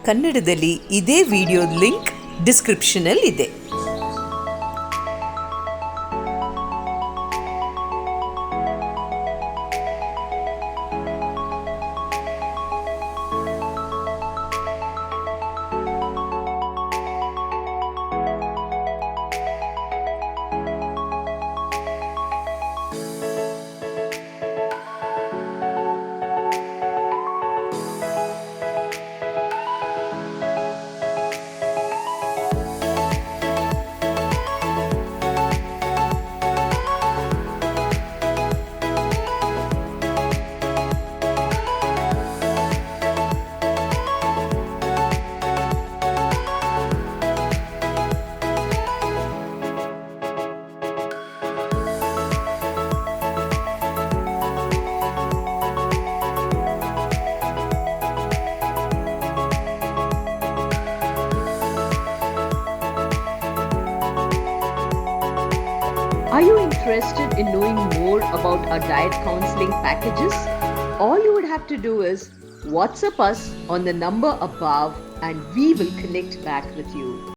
ಕನ್ನಡದಲ್ಲಿ ಇದೇ video link ಡಿಸ್ಕ್ರಿಪ್ಷನಲ್ಲಿ ಇದೆ. Are you interested in knowing more about our diet counseling packages? All you would have to do is WhatsApp us on the number above and we will connect back with you.